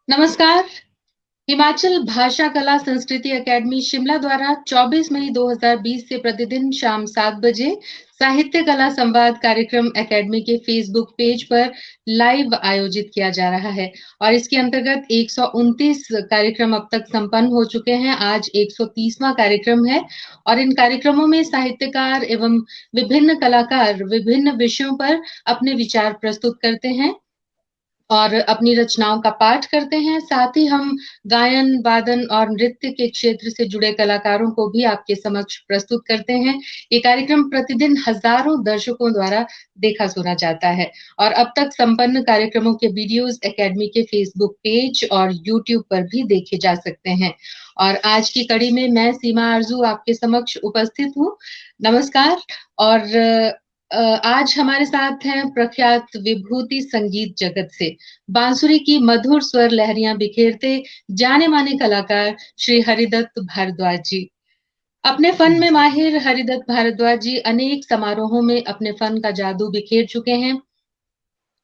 नमस्कार। हिमाचल भाषा कला संस्कृति अकेडमी शिमला द्वारा 24 मई 2020 से प्रतिदिन शाम 7 बजे साहित्य कला संवाद कार्यक्रम अकेडमी के फेसबुक पेज पर लाइव आयोजित किया जा रहा है और इसके अंतर्गत 129 कार्यक्रम अब तक संपन्न हो चुके हैं। आज 130वां कार्यक्रम है और इन कार्यक्रमों में साहित्यकार एवं विभिन्न कलाकार विभिन्न विषयों पर अपने विचार प्रस्तुत करते हैं और अपनी रचनाओं का पाठ करते हैं। साथ ही हम गायन, वादन और नृत्य के क्षेत्र से जुड़े कलाकारों को भी आपके समक्ष प्रस्तुत करते हैं। ये कार्यक्रम प्रतिदिन हजारों दर्शकों द्वारा देखा सुना जाता है और अब तक संपन्न कार्यक्रमों के वीडियोस एकेडमी के फेसबुक पेज और यूट्यूब पर भी देखे जा सकते हैं। और आज की कड़ी में मैं सीमा आरजू आपके समक्ष उपस्थित हूँ। नमस्कार। और आज हमारे साथ हैं प्रख्यात विभूति संगीत जगत से बांसुरी की मधुर स्वर लहरियां बिखेरते जाने माने कलाकार श्री हरिदत्त भारद्वाज जी। अपने फन में माहिर हरिदत्त भारद्वाज जी अनेक समारोहों में अपने फन का जादू बिखेर चुके हैं।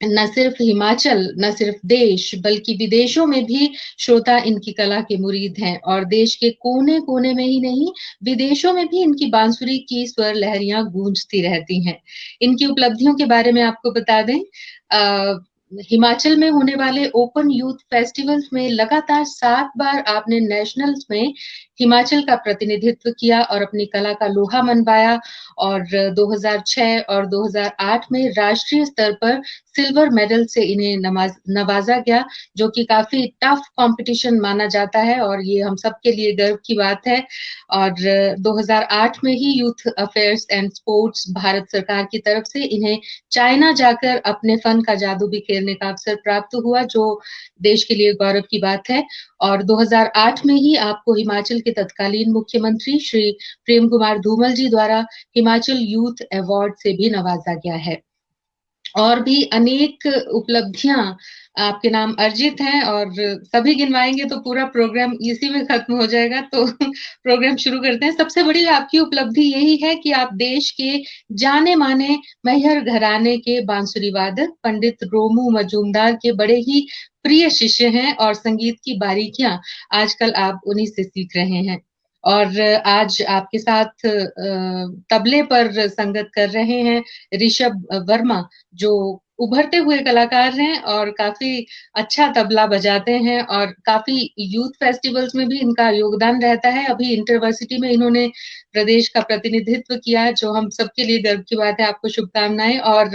न सिर्फ हिमाचल, न सिर्फ देश, बल्कि विदेशों में भी श्रोता इनकी कला के मुरीद हैं और देश के कोने कोने में ही नहीं, विदेशों में भी इनकी बांसुरी की स्वर लहरियां गूंजती रहती हैं। इनकी उपलब्धियों के बारे में आपको बता दें, हिमाचल में होने वाले ओपन यूथ फेस्टिवल्स में लगातार 7 बार आपने नेशनल्स में हिमाचल का प्रतिनिधित्व किया और अपनी कला का लोहा मनवाया और 2006 और 2008 में राष्ट्रीय स्तर पर सिल्वर मेडल से इन्हें नवाजा गया, जो कि काफी टफ कंपटीशन माना जाता है और ये हम सबके लिए गर्व की बात है। और 2008 में ही youth affairs and sports Bharat सरकार की तरफ से इन्हें चाइना जाकर अपने फन का जादू बिखेरने का अवसर प्राप्त हुआ, जो देश के लिए गौरव की बात है। और 2008 में ही आपको हिमाचल के तत्कालीन मुख्यमंत्री श्री प्रेम कुमार धूमल जी द्वारा हिमाचल यूथ अवार्ड से भी नवाजा गया है। और भी अनेक उपलब्धियां आपके नाम अर्जित हैं और सभी गिनवाएंगे तो पूरा प्रोग्राम इसी में खत्म हो जाएगा। तो प्रोग्राम शुरू करते हैं। सबसे बड़ी आपकी उपलब्धि यही है कि आप देश के जाने माने मैहर घराने के बांसुरी वादक पंडित रोमू मजूमदार के बड़े ही प्रिय शिष्य हैं और संगीत की बारीकियां आजकल आप उन्हीं से सीख रहे हैं। और आज आपके साथ तबले पर संगत कर रहे हैं ऋषभ वर्मा, जो उभरते हुए कलाकार हैं और काफी अच्छा तबला बजाते हैं और काफी यूथ फेस्टिवल्स में भी इनका योगदान रहता है। अभी इंटरवर्सिटी में इन्होंने प्रदेश का प्रतिनिधित्व किया, जो हम सबके लिए गर्व की बात है। आपको शुभकामनाएं। और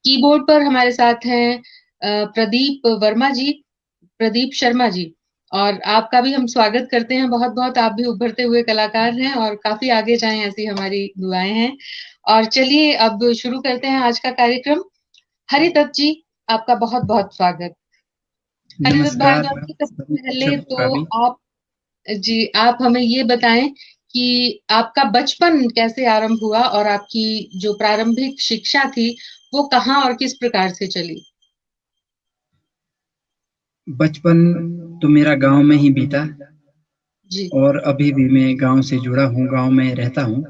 कीबोर्ड पर हमारे साथ हैं प्रदीप वर्मा जी, प्रदीप शर्मा जी, और आपका भी हम स्वागत करते हैं बहुत बहुत। आप भी उभरते हुए कलाकार हैं और काफी आगे जाएं, ऐसी हमारी दुआएं हैं। और चलिए अब शुरू करते हैं आज का कार्यक्रम। हरिदत्त जी, आपका बहुत बहुत स्वागत। हरिदत्त नमस्कार। भारद्वाज जी, सबसे पहले शुभ तो काफी। आप जी, आप हमें ये बताएं कि आपका बचपन कैसे आरंभ हुआ और आपकी जो प्रारंभिक शिक्षा थी वो कहाँ और किस प्रकार से चली। बचपन तो मेरा गांव में ही बीता जी और अभी भी मैं गांव से जुड़ा हूँ, गांव में रहता हूँ।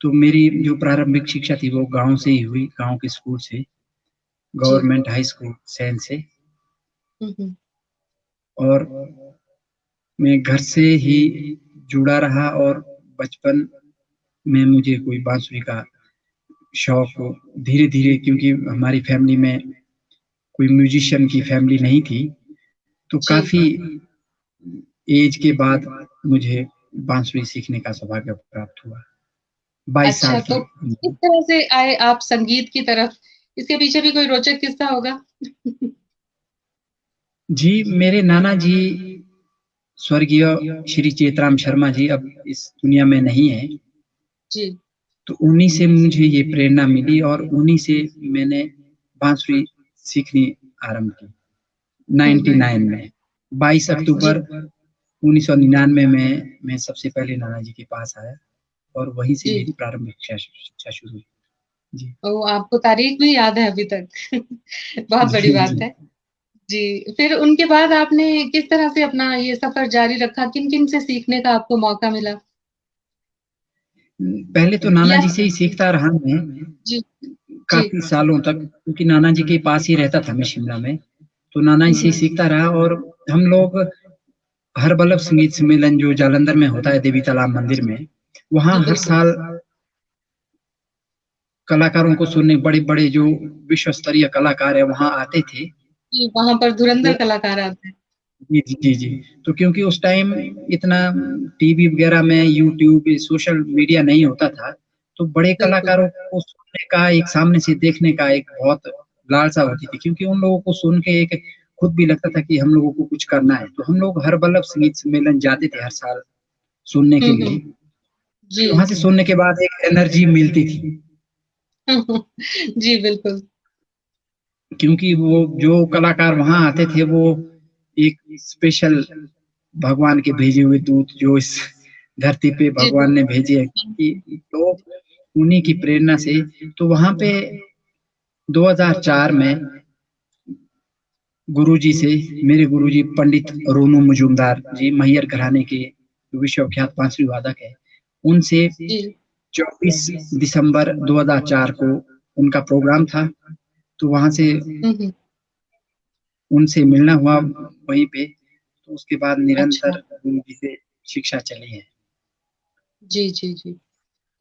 तो मेरी जो प्रारंभिक शिक्षा थी वो गांव से ही हुई, गांव के स्कूल से, जी। गवर्नमेंट हाई स्कूल सैन से। हम्म। और मैं घर से ही जुड़ा रहा और बचपन में मुझे कोई बांसुरी का शौक धीरे धीरे, क्योंकि हमारी फैमिली में कोई म्यूजिशियन की फैमिली नहीं थी, तो जी। काफी एज के बाद मुझे बांसुरी सीखने का सौभाग्य प्राप्त हुआ, 22 अच्छा, साल तो की किस उम्र। तरह से आए आप संगीत की तरफ? इसके पीछे भी कोई रोचक किस्सा होगा। जी, मेरे नाना जी स्वर्गीय श्री चेतराम शर्मा जी अब इस दुनिया में नहीं है, जी। तो उन्हीं से मुझे ये प्रेरणा मिली और उन्हीं से मैंने बांसुरी सीखनी आरंभ की। हम्म। 99 में 22 जी। अक्टूबर 1999 में मैं सबसे पहले नाना जी के पास आया और वहीं से जी। मेरी प्रारंभिक शिक्षा शुरू हुई। जी। ओ, आपको तारीख भी याद है अभी तक। बहुत बड़ी जी, बात जी। है। जी। फिर उनके बाद आपने किस तरह से अपना ये सफर जारी रखा? किन किन से सीखने का आपको मौका मिला? पहले तो नाना या जी से ही सीखता रहा मैं जी, जी। काफ़ी सालों तक, क्योंकि नाना जी के पास ही रहता था मैं शिमला में, तो नाना जी हुँ, से ही हुँ। सीखता रहा और हम लोग हर बल्लभ संगीत सम्मेलन जो जालंधर में होता है देवी तालाब मंदिर में, वहाँ जी, हर बिल्कुल। साल कलाकारों को सुनने बड़े-बड़े जो विश्व स्तरीय कलाकार हैं वहाँ आते थे। जी, वहाँ पर तो धुरंधर कलाकार आते हैं। जी, जी, जी, जी। तो क्योंकि उस टाइम इतना टीवी वगैरह में यूट्यूब, सोशल मीडिया नहीं होता था, तो बड़े बिल्कुल। कलाकारों को सुनने का, एक सामने से देखने का एक बहुत लालसा होती थी क्योंकि उन लोगों को सुन के एक खुद भी लगता था कि हम लोगों को कुछ करना है। तो हम लोग हर बल्लभ संगीत सम्मेलन जाते थे हर साल सुनने हुँ, के हुँ। लिए। जी। वहाँ से सुनने के बाद एक एनर्जी मिलती थी, जी, बिल्कुल। क्योंकि वो जो कलाकार वहाँ आते थे वो एक स्पेशल भगवान के भेजे हुए दूत जो इस धरती पे जी, भगवान ने भेजे हैं कि तो उन्हीं की प्रेरणा से तो वहाँ पे 2004 में गुरुजी से मेरे गुरुजी पंडित रोनू मजूमदार जी मैहर घराने के विश्वविख्यात बांसुरी वादक है। उनसे जी। 24 दिसंबर 2004 को उनका प्रोग्राम था, तो वहाँ से हुँ, हुँ। उनसे मिलना हुआ वहीं पे, तो उसके बाद अच्छा। निरंतर गुरुजी से शिक्षा चली है। जी, जी, जी।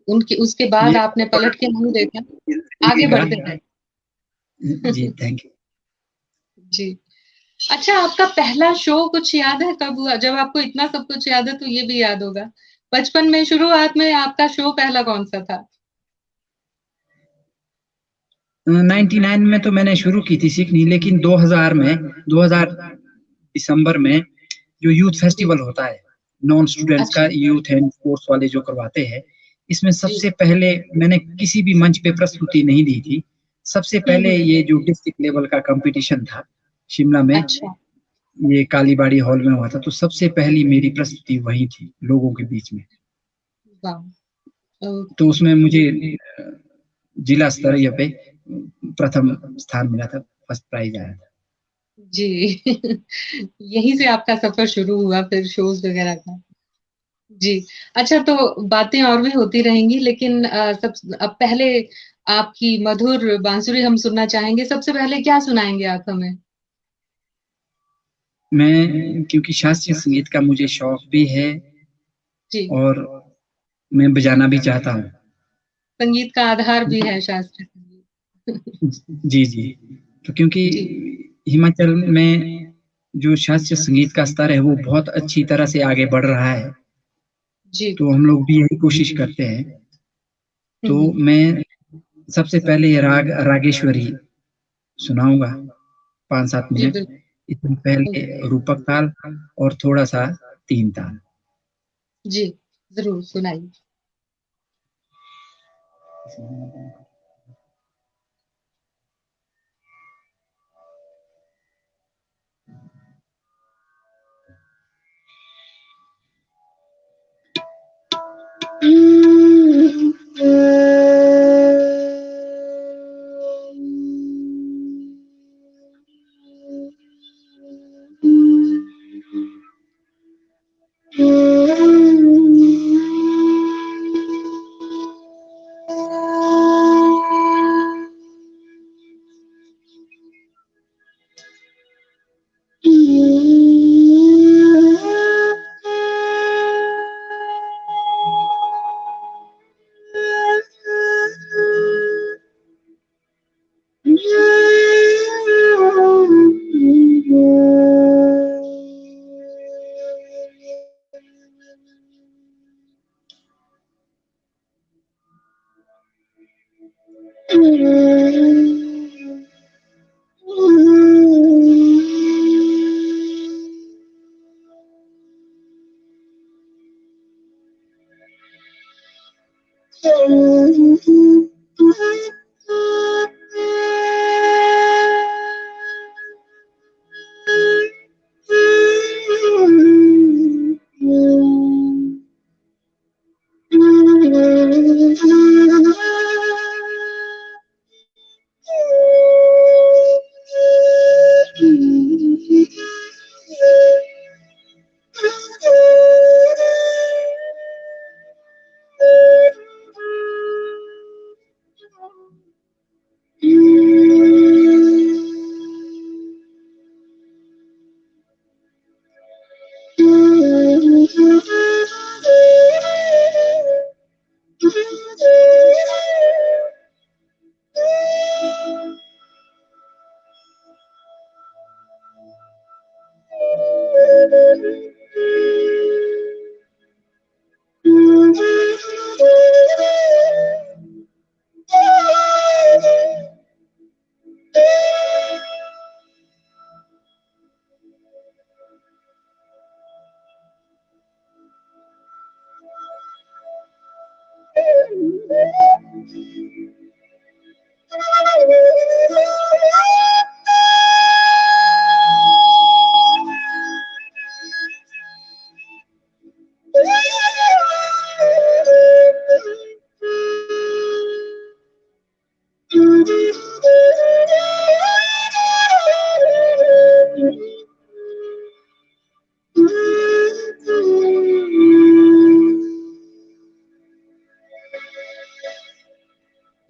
उनके उसके बाद ये आपने पलट के नहीं देखा, ज़िंदगी आगे का बढ़ते रहे। जी, थैंक यू। जी। अच्छा, आपका पहला शो कुछ याद है कब हुआ? जब आपको इतना सब कुछ याद है तो ये भी याद होगा। बचपन में शुरुआत में आपका शो पहला कौन-सा था? 99 में तो मैंने शुरू की थी सीखनी, लेकिन 2000 दिसंबर में जो यूथ जी। फेस्टिवल होता है, नॉन स्टूडेंट्स का अच्छा। यूथ एंड स्पोर्ट्स वाले जो करवाते हैं, इसमें जी। सबसे पहले मैंने किसी भी मंच पे प्रस्तुति नहीं दी थी। सबसे हुँ, पहले हुँ। ये जो डिस्ट्रिक्ट लेवल का कॉम्पिटिशन था, शिमला में, अच्छा। ये कालीबाड़ी हॉल में हुआ था, तो सबसे पहली मेरी प्रस्तुति वहीं थी, लोगों के बीच में। वाह! तो ओके। उसमें मुझे जिला स्तरीय पे प्रथम स्थान मिला था, फर्स्ट प्राइज़ आया था। जी। यहीं से आपका सफ़र शुरू हुआ फिर शोज़ वग़ैरह का। जी। अच्छा तो बातें और भी होती रहेंगी लेकिन अब पहले आपकी मधुर बांसुरी हम सुनना चाहेंगे। सबसे पहले क्या सुनाएँगे आप हमें? मैं क्योंकि शास्त्रीय संगीत का मुझे शौक भी है जी। और मैं बजाना भी चाहता हूँ। संगीत का आधार भी है शास्त्रीय संगीत। जी, जी। तो क्योंकि जी। हिमाचल में जो शास्त्रीय संगीत का स्तर है, वो बहुत अच्छी तरह से आगे बढ़ रहा है, जी। तो हम लोग भी यही कोशिश करते हैं। हुँ, तो हुँ। मैं सबसे पहले ये रागेश्वरी सुनाऊँगा 5-7 जी, मिनट। बिल्कुल। इसमें पहले रूपक ताल और थोड़ा-सा तीन ताल। जी, ज़रूर सुनाइए।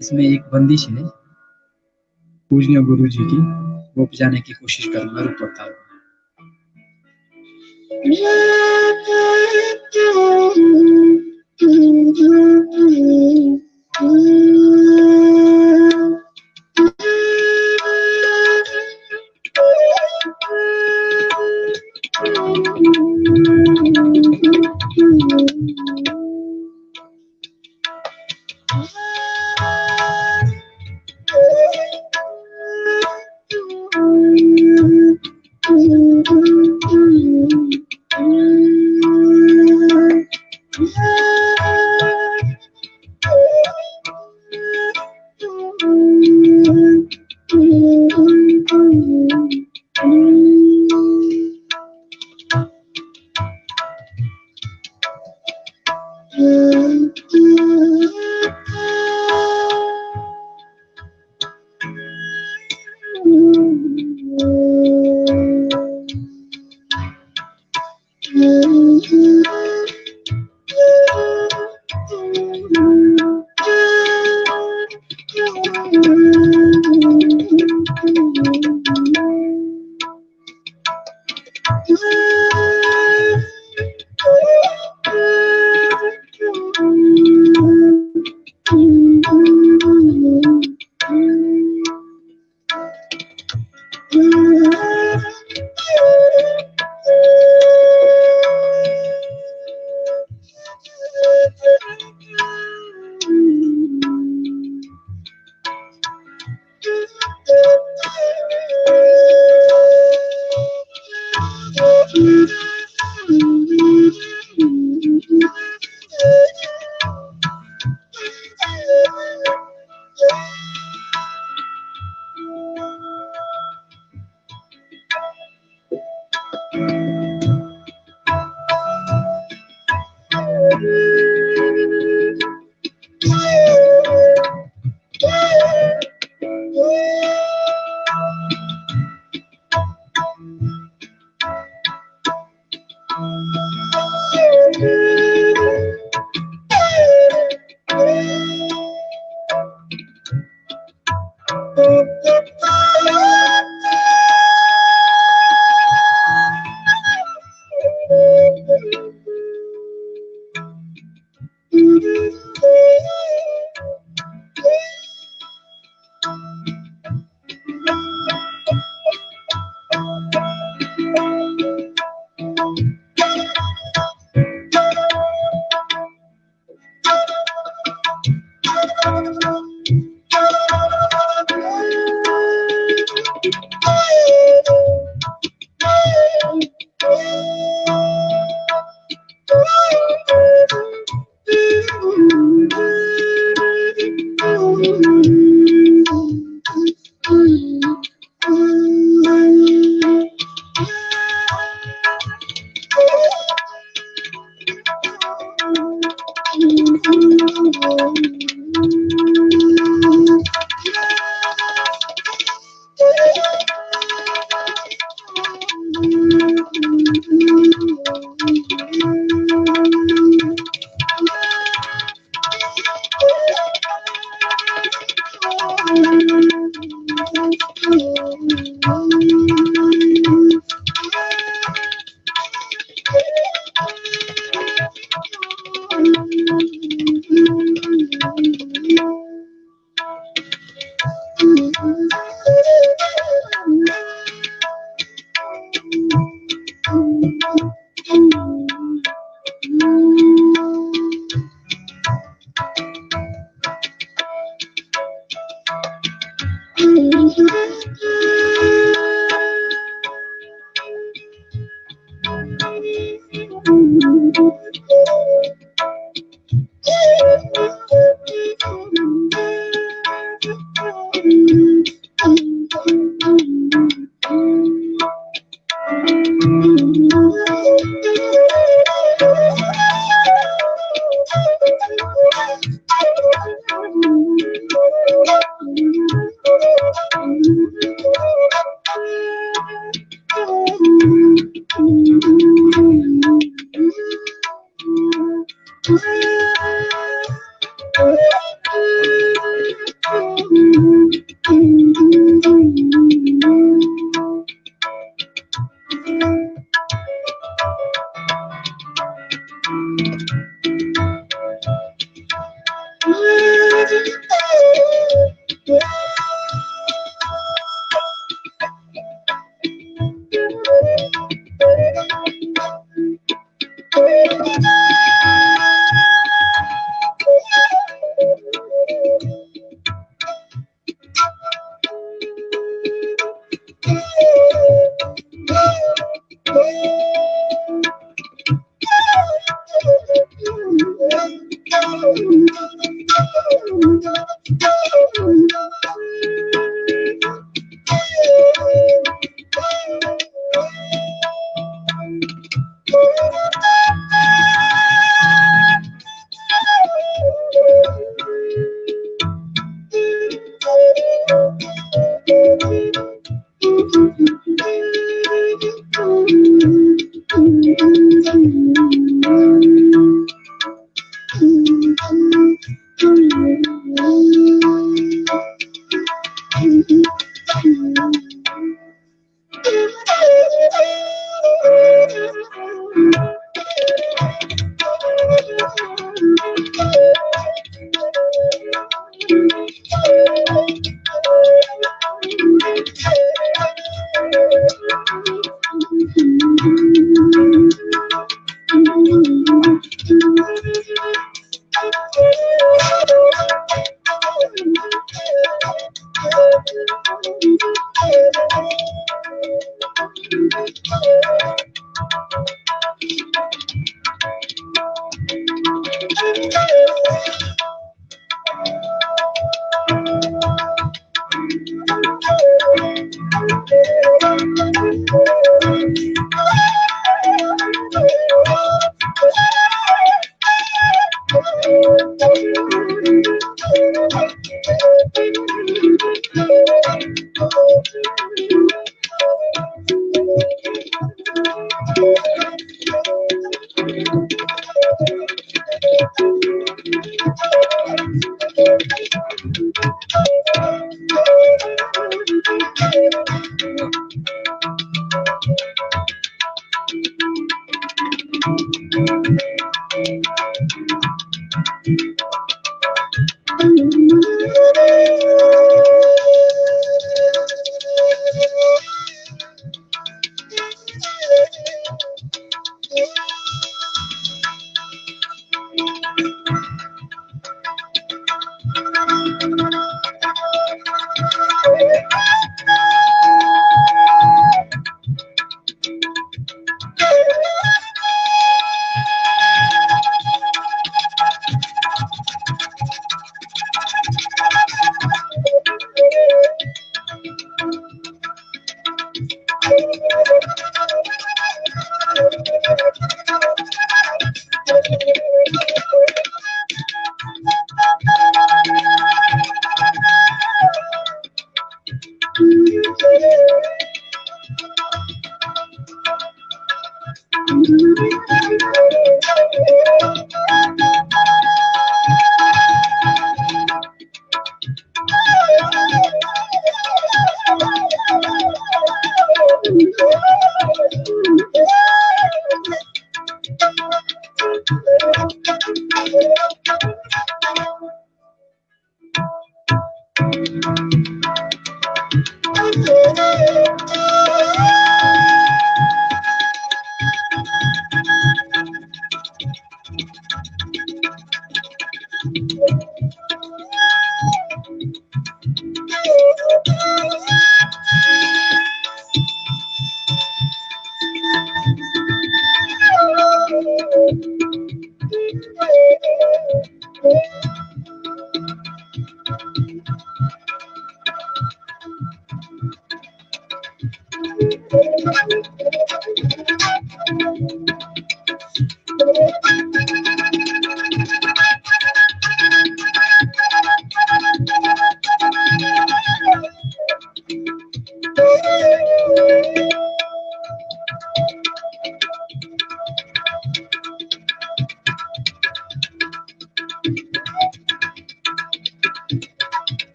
इसमें एक बंदिश है पूजनीय गुरु जी की, वो बजाने की कोशिश करूंगा रूपक ताल में।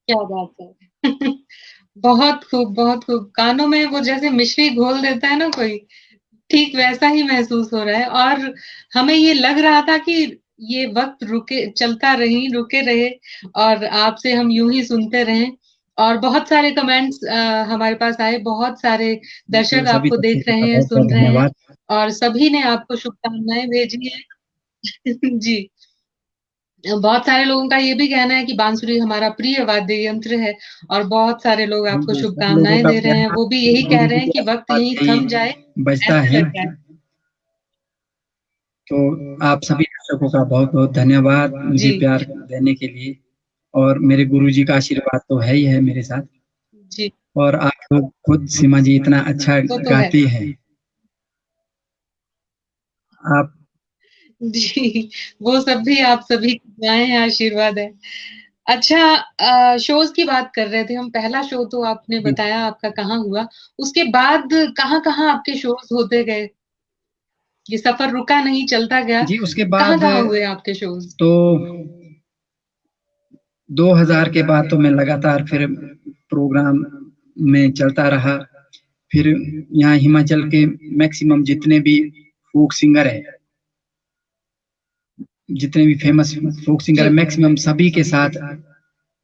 क्या बात है। बहुत खूब, बहुत खूब। कानों में वो जैसे मिश्री घोल देता है ना कोई, ठीक वैसा ही महसूस हो रहा है। और हमें ये लग रहा था कि ये वक्त रुके रहे और आपसे हम यूं ही सुनते रहें। और बहुत सारे कमेंट्स हमारे पास आए, बहुत सारे तो दर्शक सभी आपको देख दर्शकों रहे का हैं, बहुत बहुत सुन रहे हैं, धन्यवाद। और सभी ने आपको शुभकामनाएं भेजी हैं। जी। बहुत सारे लोगों का ये भी कहना है कि बांसुरी हमारा प्रिय वाद्य यंत्र है, और बहुत सारे लोग आपको जी, सब लोगों शुभकामनाएं का दे रहे हैं। प्यार वो भी यही कह गुरु रहे जी हैं के कि वक्त आशीर्वाद यहीं से ही थम जाए, बजता ऐसा है। लग रहा है। तो आप सभी दर्शकों का बहुत बहुत धन्यवाद मुझे जी, प्यार देने के लिए। और मेरे गुरु जी का आशीर्वाद तो है ही है मेरे साथ। जी, और आप लोग खुद सीमा जी इतना अच्छा वो तो है। गाती हैं। आप जी, वो सब भी आप सभी की दुआएं हैं, आशीर्वाद है। अच्छा, शोज की बात कर रहे थे हम। पहला शो तो आपने जी, बताया आपका कहाँ हुआ, उसके बाद कहाँ-कहाँ आपके शोज होते गए? ये सफर रुका नहीं, चलता गया। जी उसके बाद कहाँ-कहाँ हुए आपके शोज? तो 2000 के बाद तो मैं लगातार फिर प्रोग्राम में चलता रहा। फिर यहाँ हिमाचल के मैक्सिमम जितने भी फोक सिंगर हैं, जितने भी फेमस फोक सिंगर है जी, मैक्सिमम सभी के साथ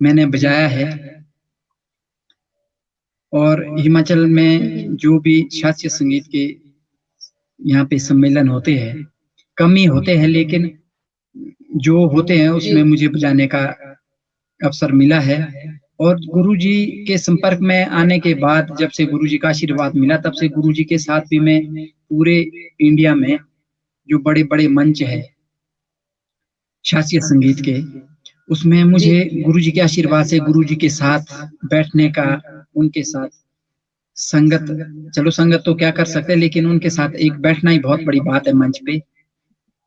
मैंने बजाया है। और हिमाचल हुँ, में हुँ। जो भी शास्त्रीय संगीत के यहाँ पे सम्मेलन होते हैं, कम ही होते हैं, लेकिन जो होते हैं उसमें जी, मुझे बजाने का अवसर मिला है। और गुरुजी के संपर्क में आने के बाद जब से गुरुजी का आशीर्वाद मिला, तब से गुरुजी के साथ भी मैं पूरे इंडिया में जो बड़े-बड़े मंच है शास्त्रीय संगीत के, उसमें जी। मुझे गुरुजी के आशीर्वाद से गुरुजी के साथ बैठने का, उनके साथ संगत, चलो संगत तो क्या कर सकते हैं, लेकिन उनके साथ एक बैठना ही बहुत बड़ी बात है मंच पे।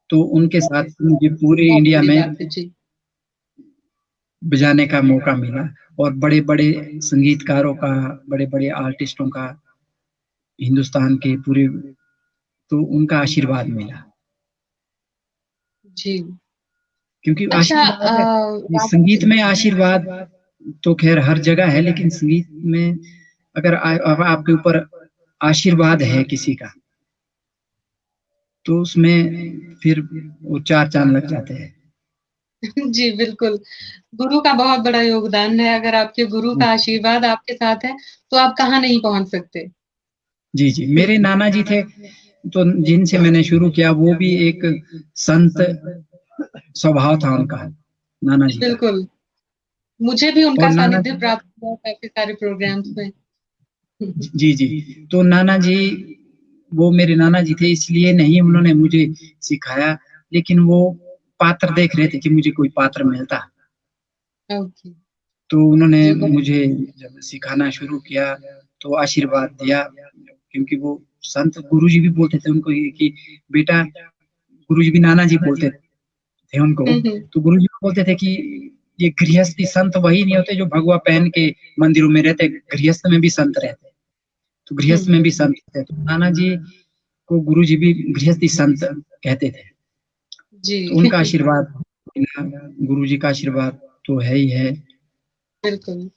तो उनके साथ मुझे पूरे बहुत इंडिया बड़ी में बात है। जी, बजाने का मौका मिला। और बड़े-बड़े संगीतकारों का, बड़े-बड़े आर्टिस्टों का हिंदुस्तान के पूरे, तो उनका आशीर्वाद मिला। जी। क्योंकि अच्छा, आशीर्वाद ये संगीत राजेश। में आशीर्वाद तो ख़ैर हर जगह है, लेकिन संगीत में अगर अब आपके ऊपर आशीर्वाद है किसी का, तो उसमें फिर वो 4 चाँद लग जाते हैं। जी, बिल्कुल। गुरु का बहुत बड़ा योगदान है। अगर आपके गुरु जी, का आशीर्वाद आपके साथ है, तो आप कहाँ नहीं पहुँच सकते। जी, जी। मेरे नाना जी थे, तो जिनसे मैंने शुरू किया वो भी एक संत स्वभाव था उनका, नाना जी का। बिल्कुल। मुझे भी और उनका नाना सानिध्य प्राप्त हुआ काफ़ी सारे प्रोग्राम्स में। जी, जी। तो नाना जी, वो मेरे नाना जी थे, इसलिए नहीं उन्होंने मुझे सिखाया, लेकिन वो पात्र देख रहे थे कि मुझे कोई पात्र मिलता। ओके। तो उन्होंने जी, मुझे जब सिखाना शुरू किया, तो आशीर्वाद दिया, क्योंकि वो संत गुरुजी भी बोलते थे उनको ये कि बेटा, गुरुजी भी नाना जी बोलते थे उनको। हुँ, हुँ। तो गुरुजी को बोलते थे कि ये गृहस्थी संत वही नहीं होते जो भगवा पहन के मंदिरों में रहते, गृहस्थ में भी संत रहते। तो हुँ, गृहस्थ में भी संत थे, तो नाना जी को गुरुजी भी गृहस्थी संत कहते थे। जी। तो उनका आशीर्वाद मिला, गुरुजी का आशीर्वाद तो है ही है। बिल्कुल।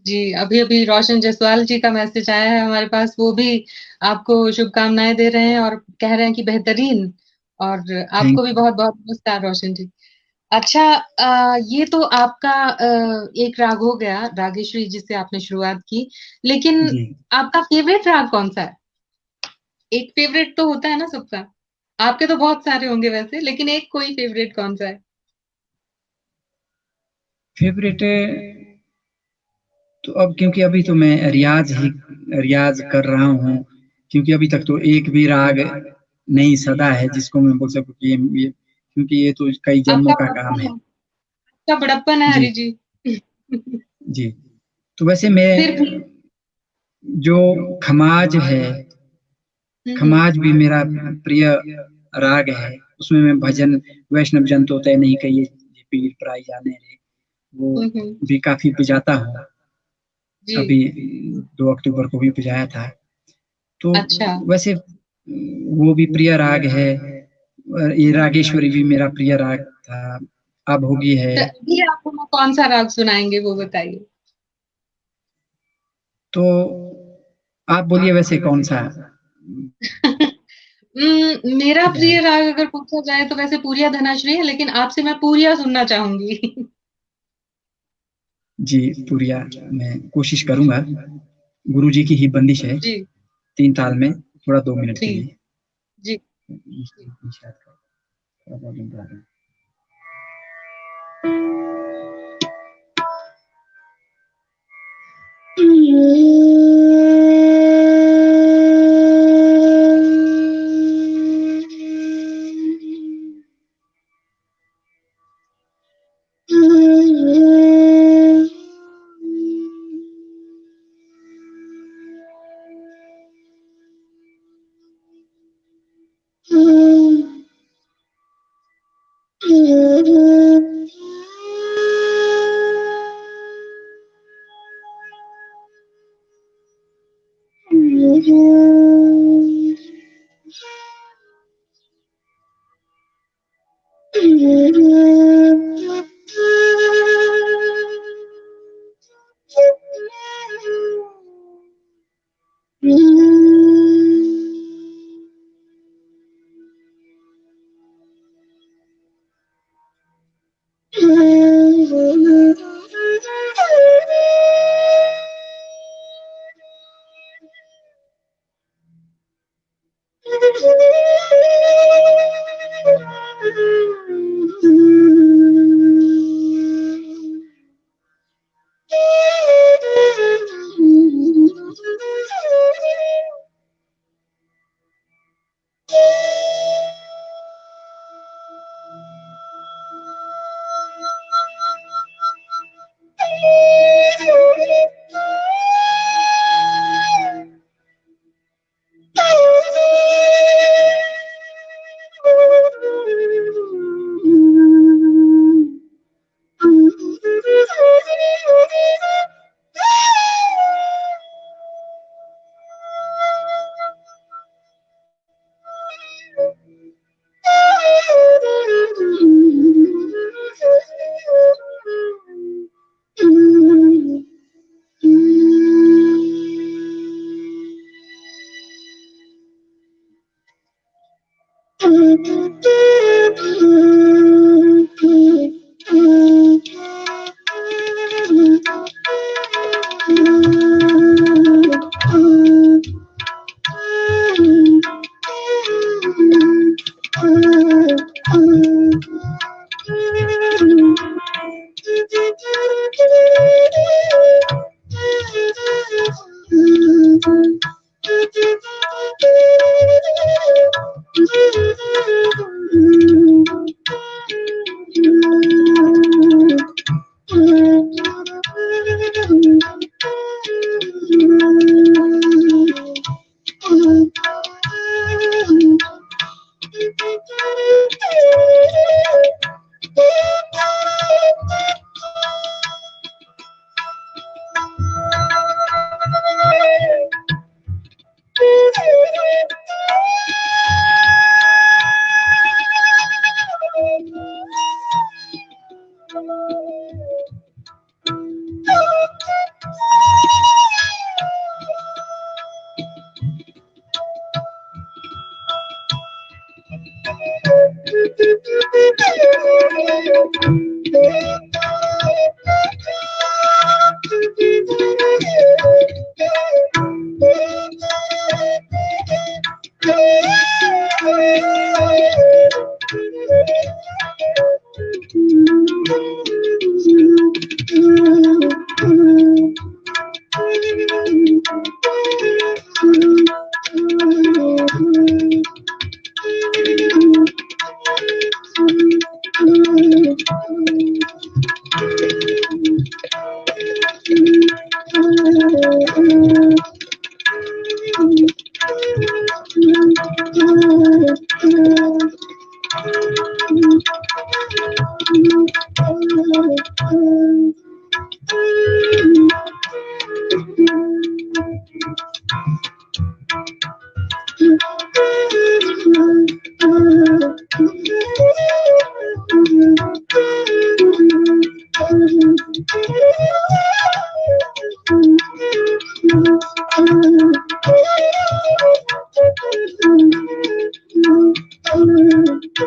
जी, अभी-अभी रोशन जसवाल जी का मैसेज आया है हमारे पास, वो भी आपको शुभकामनाएँ दे रहे हैं और कह रहे हैं कि बेहतरीन। और थैंक आपको भी बहुत-बहुत नमस्कार रोशन जी। अच्छा, ये तो आपका एक राग हो गया, रागेश्वरी जिससे आपने शुरुआत की। लेकिन जी। आपका फ़ेवरेट राग कौन-सा है? एक फ़ेवरेट तो होता है ना सबका। आपके तो बहुत सारे होंगे वैसे, लेकिन एक कोई फ़ेवरेट कौन-सा है? फेवरेट तो अब, क्योंकि अभी तो मैं रियाज़ कर रहा हूँ, क्योंकि अभी तक तो एक भी राग नहीं सधा है जिसको मैं बोल सकूँ कि ये, क्योंकि ये तो कई जन्मों आपका का काम बड़प्पन है। है, आपका बड़प्पन है जी, हरि जी। जी। तो वैसे मैं फिर भी। जो खमाज है, हुँ, हुँ। खमाज भी मेरा प्रिय राग है। उसमें मैं भजन वैष्णव जन तो तय नहीं कहिए पीर पराई जाने रे, वो हुँ, हुँ। भी काफ़ी बजाता हूँ। जी, अभी 2 अक्टूबर को भी बजाया था। तो अच्छा। वैसे वो भी प्रिय राग है। और ये रागेश्वरी भी मेरा प्रिय राग था। अब होगी है। तो अभी आपको मैं कौन सा राग सुनाएंगे वो बताइए। तो आप बोलिए वैसे कौन सा। मेरा जाए। प्रिय राग अगर पूछा जाए तो वैसे पूरिया धनाश्री है, लेकिन आपसे मैं पूरिया सुनना चाहूंगी। जी पूरिया मैं कोशिश करूंगा। गुरु जी की ही बंदिश है, जी 3 ताल में, थोड़ा 2 मिनट जी के लिए। जी। शायद थोड़ा प्रॉब्लम आ रहा है।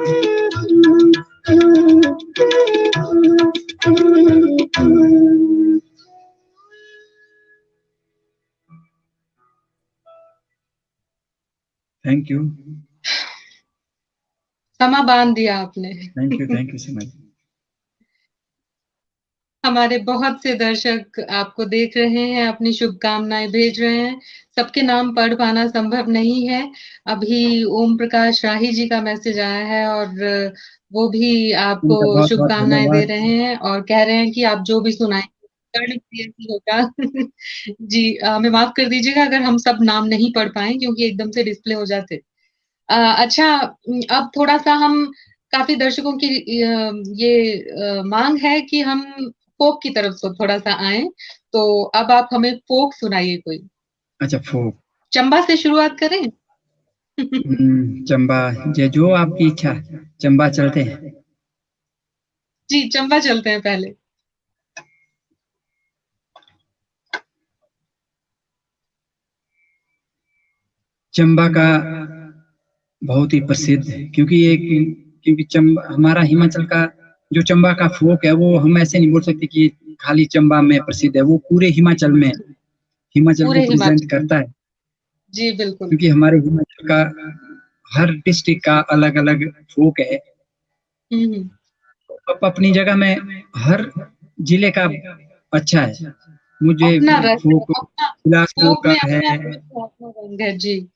Thank you. समा बांध दिया आपने। Thank you so much. हमारे बहुत से दर्शक आपको देख रहे हैं, अपनी शुभकामनाएं भेज रहे हैं। सबके नाम पढ़ पाना संभव नहीं है। अभी ओम प्रकाश राही जी का मैसेज आया है और वो भी आपको उनका बहुत बहुत शुभकामनाएं दे धन्यवाद। रहे हैं और कह रहे हैं कि आप जो भी सुनाएं कर्णप्रिय ही होगा। जी हमें माफ कर दीजिएगा अगर हम सब नाम नहीं पढ़ पाए क्योंकि एकदम से डिस्प्ले हो जाते। अच्छा, अब थोड़ा सा हम काफी दर्शकों की मांग है कि हम फोक की तरफ से थोड़ा सा आए, तो अब आप हमें फोक सुनाइए कोई। अच्छा, फोक। चंबा से शुरुआत करें? चंबा, जो आपकी इच्छा। चंबा चलते हैं। जी चंबा चलते हैं पहले। चंबा का बहुत ही प्रसिद्ध है क्योंकि चंबा हमारा हिमाचल का जो चंबा का फोक है वो हम ऐसे नहीं बोल सकते कि खाली चंबा में प्रसिद्ध है, वो पूरे हिमाचल में हिमाचल को पूरे प्रेजेंट हिमाचल। करता है। जी बिल्कुल। क्योंकि हमारे हिमाचल का हर डिस्ट्रिक्ट का अलग अलग फोक है। हम्म। अब अपनी जगह में हर जिले का अच्छा है। मुझे अपना रस है, फोक अपना बिलासपुर फोक का में है अपना रस है, अपना रंग है। जी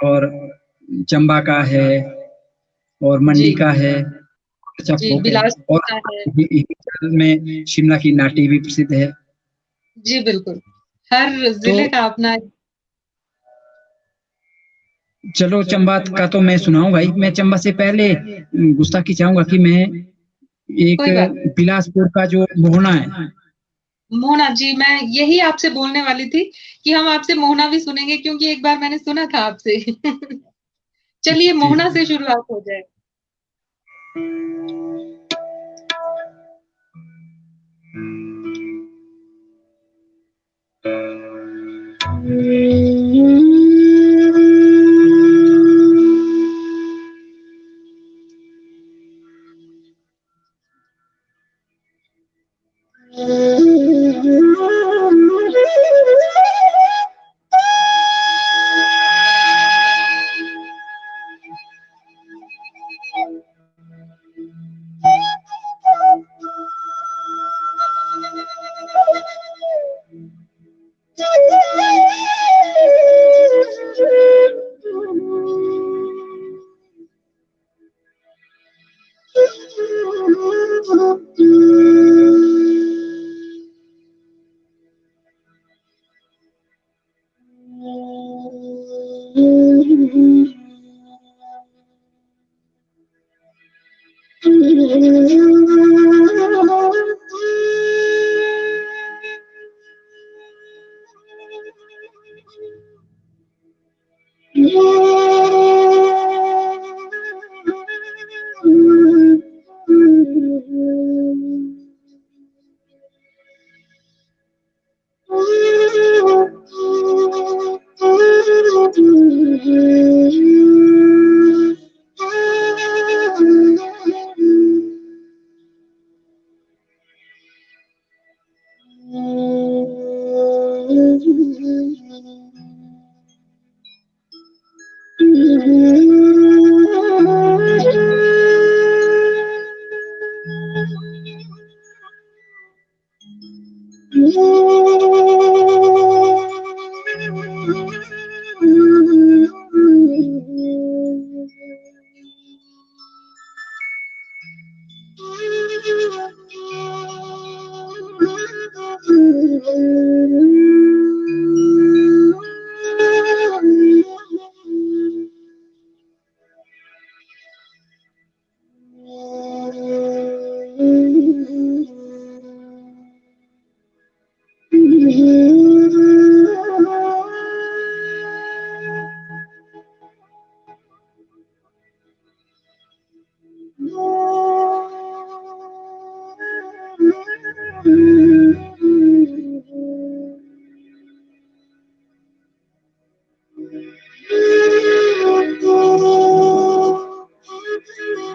और चंबा का है और जी मंडी का है। अच्छा जी फोक है। बिलासपुर और का है। हिमाचल में शिमला की नाटी भी प्रसिद्ध है। जी बिल्कुल, हर तो जिले का अपना। चलो, चंबा का तो मैं सुनाऊं भाई। मैं चंबा से पहले गुस्ताखी चाहूंगा कि मैं एक कोई बात। बिलासपुर का जो मोहना है। मोहना, जी मैं यही आपसे बोलने वाली थी कि हम आपसे मोहना भी सुनेंगे क्योंकि एक बार मैंने सुना था आपसे। चलिए जी। मोहना से शुरुआत हो जाए।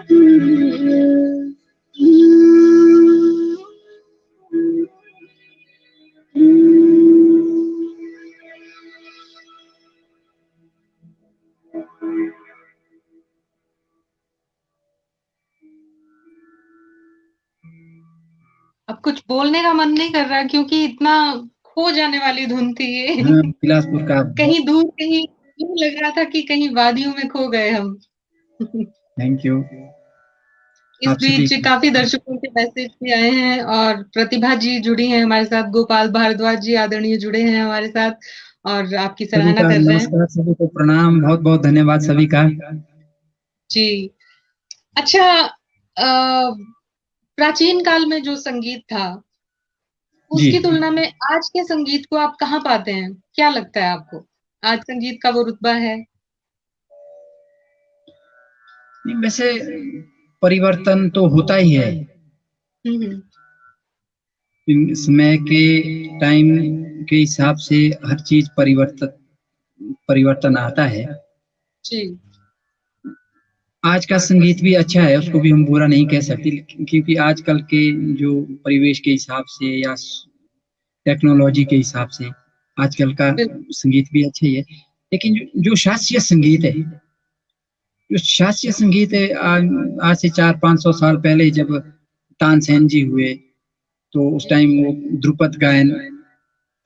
अब कुछ बोलने का मन नहीं कर रहा क्योंकि इतना खो जाने वाली धुन थी ये। हाँ, बिलासपुर का कहीं दूर, कहीं यूं लग रहा था कि कहीं वादियों में खो गए हम। Thank you. इस आप सभी बीच काफी दर्शकों के मैसेज भी आए हैं और प्रतिभा जी जुड़ी हैं हमारे साथ, गोपाल भारद्वाज जी आदरणीय जुड़े हैं हमारे साथ और आपकी सभी सराहना का कर रहे हैं। नमस्कार, सभी को प्रणाम, बहुत बहुत धन्यवाद सभी का। जी। अच्छा, प्राचीन काल में जो संगीत था जी, उसकी तुलना में आज के संगीत को आप कहाँ पाते हैं? क्या लगता है आपको? आज संगीत का वो रुतबा है? नहीं, वैसे परिवर्तन तो होता ही है। हम्म। समय के टाइम के हिसाब से हर चीज परिवर्तन आता है। जी। आज का संगीत भी अच्छा है, उसको भी हम बुरा नहीं कह सकते, क्योंकि आजकल के जो परिवेश के हिसाब से या टेक्नोलॉजी के हिसाब से आजकल का बिल्कुल। संगीत भी अच्छा ही है। लेकिन जो शास्त्रीय संगीत है, जो शास्त्रीय संगीत है, आज से 400-500 साल पहले जब तानसेन जी हुए तो उस टाइम वो ध्रुपद गायन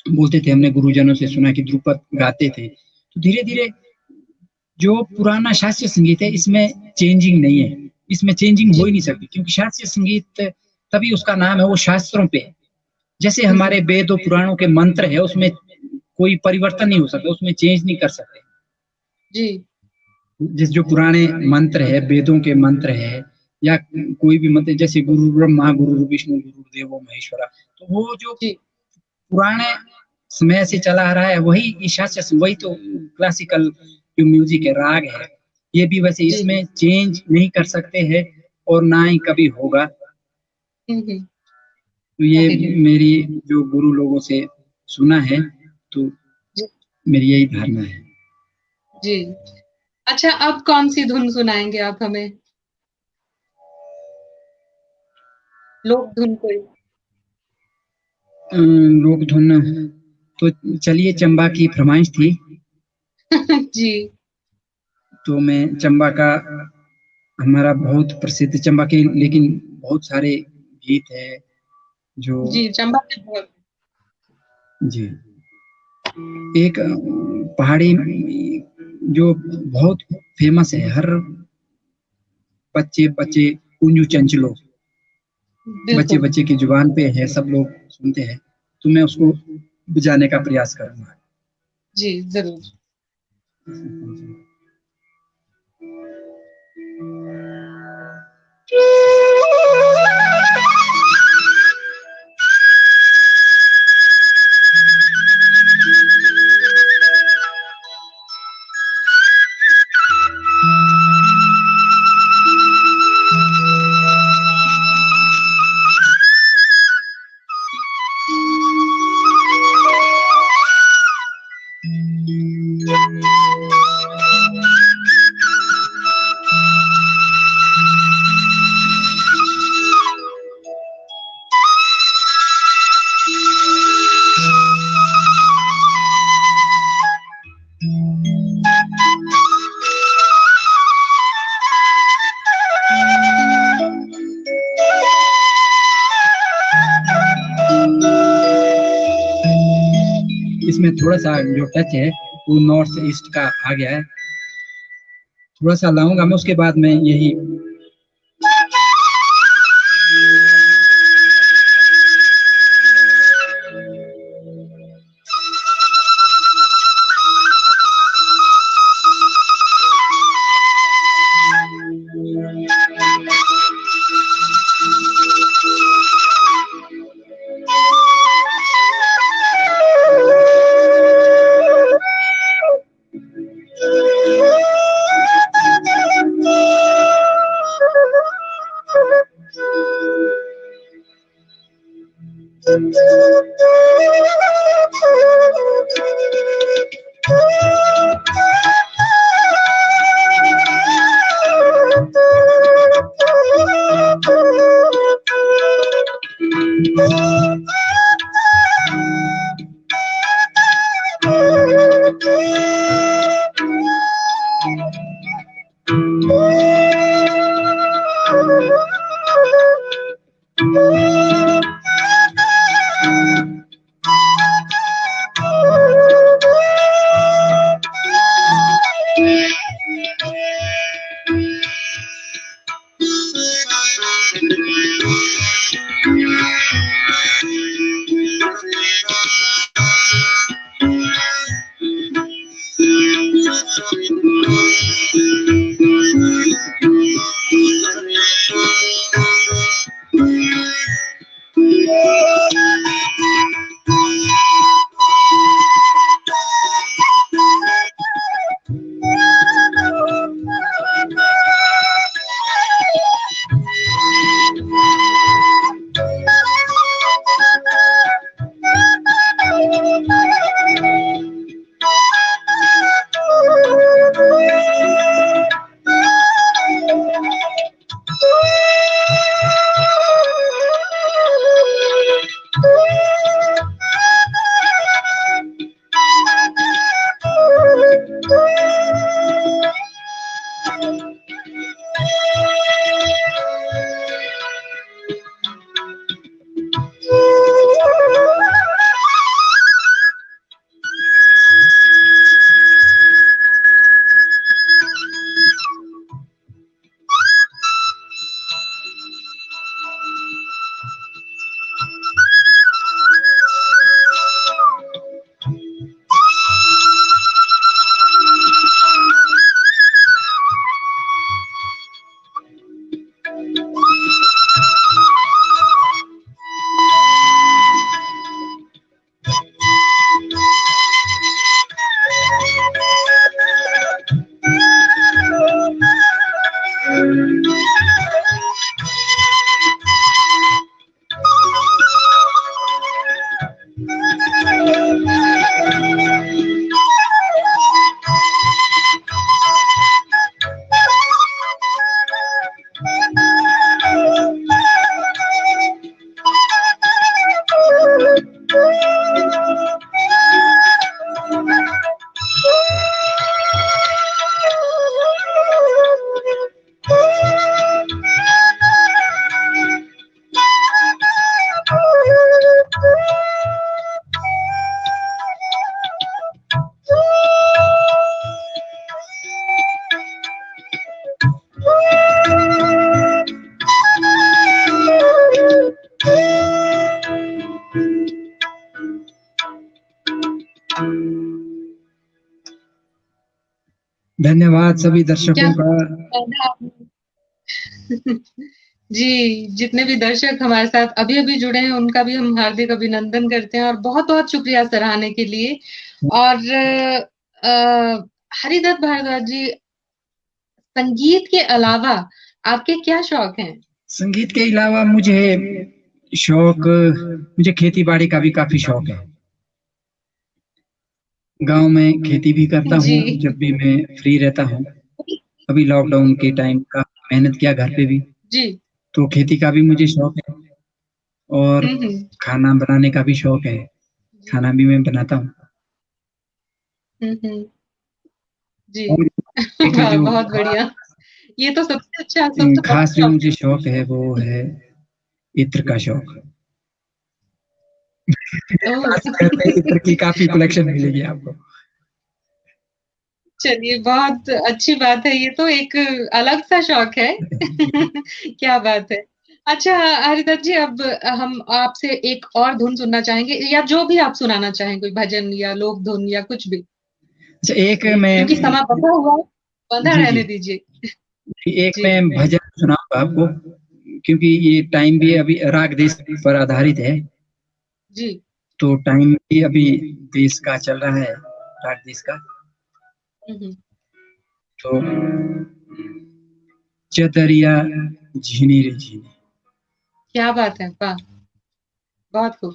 बोलते थे, हमने गुरुजनों से सुना कि ध्रुपद गाते थे। तो धीरे धीरे जो पुराना शास्त्रीय संगीत है इसमें चेंजिंग नहीं है, इसमें चेंजिंग हो जी। ही नहीं सकती, क्योंकि शास्त्रीय संगीत तभी उसका नाम है, वो शास्त्रों पे है। जैसे हम्म। हमारे वेदों पुराणों के मंत्र है, उसमें कोई परिवर्तन नहीं हो सकता, उसमें चेंज नहीं कर सकते। जी। जिस जो पुराने मंत्र है, वेदों के मंत्र है, या कोई भी मंत्र, जैसे गुरु ब्रह्मा गुरु विष्णु गुरु देवो महेश्वरा, तो वो जो जी। पुराने समय से चला आ रहा है वही शास्त्रीय, वही तो क्लासिकल जो म्यूजिक है, राग है, ये भी वैसे जी। इसमें चेंज नहीं कर सकते हैं और ना ही कभी होगा। हम्म। तो ये जाहिर है। मेरी जो गुरु लोगों से सुना है, तो जी। मेरी यही धारणा है। जी। अच्छा, अब कौन सी धुन सुनाएंगे आप हमें? लोक धुन कोई? लोक धुन तो चलिए, चंबा की फरमाइश थी जी। तो मैं चंबा का, हमारा बहुत प्रसिद्ध चंबा के, लेकिन बहुत सारे गीत है जो, जी, चंबा में बहुत। जी, एक पहाड़ी जो बहुत फेमस है, हर बच्चे बच्चे कुंजू चंचलो, बच्चे बिल्कुल। बच्चे की जुबान पे है, सब लोग सुनते हैं, तो मैं उसको बुझाने का प्रयास करूंगा। जी, जरूर। इसमें थोड़ा सा जो टच है वो नॉर्थ ईस्ट का आ गया है, थोड़ा सा लाऊंगा मैं, उसके बाद में यही। धन्यवाद सभी दर्शकों का। जी, जितने भी दर्शक हमारे साथ अभी-अभी जुड़े हैं, उनका भी हम हार्दिक अभिनंदन करते हैं और बहुत-बहुत शुक्रिया सराहने के लिए। और हरिदत्त भारद्वाज जी, संगीत के अलावा आपके क्या शौक हैं? संगीत के अलावा मुझे खेती-बाड़ी का भी काफ़ी शौक है। गाँव में खेती भी करता हूँ जी। जब भी मैं फ्री रहता हूँ। अभी लॉकडाउन के टाइम काफ़ी मेहनत किया घर पे भी, जी। तो खेती का भी मुझे शौक है और खाना बनाने का भी शौक है। खाना भी मैं बनाता हूँ। जी। और एक वाह! जो बहुत बढ़िया। ये तो सबसे अच्छा सबसे बड़ा खास जो शौक मुझे है। शौक है वो है इत्र का शौक। ओह! घर पे इत्र की काफ़ी कलेक्शन मिलेगी आपको। चलिए, बहुत अच्छी बात है, ये तो एक अलग-सा शौक है। क्या बात है। अच्छा हरिदत्त जी, अब हम आपसे एक और धुन सुनना चाहेंगे या जो भी आप सुनाना चाहें, कोई भजन या लोक धुन या कुछ भी। अच्छा, एक मैं क्योंकि समय बंधा हुआ है, बंधा जी, रहने जी। दीजिए। एक जी। मैं भजन सुनाऊँगा आपको क्योंकि ये टाइम भी अभी राग देश पर आधारित है। जी। तो टाइम भी अभी देश का चल रहा है, राग देश का। तो चदरिया झिनी रे झिनी। क्या बात है, वाह! बहुत खूब।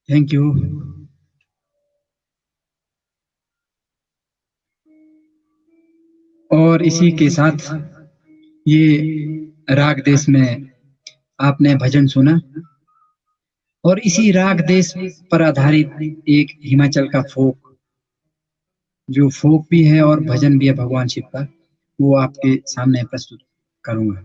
Thank you. और इसी के साथ ये राग देश में आपने भजन सुना, और इसी राग देश पर आधारित एक हिमाचल का फोक, जो फोक भी है और भजन भी है भगवान शिव का, वो आपके सामने प्रस्तुत करूंगा।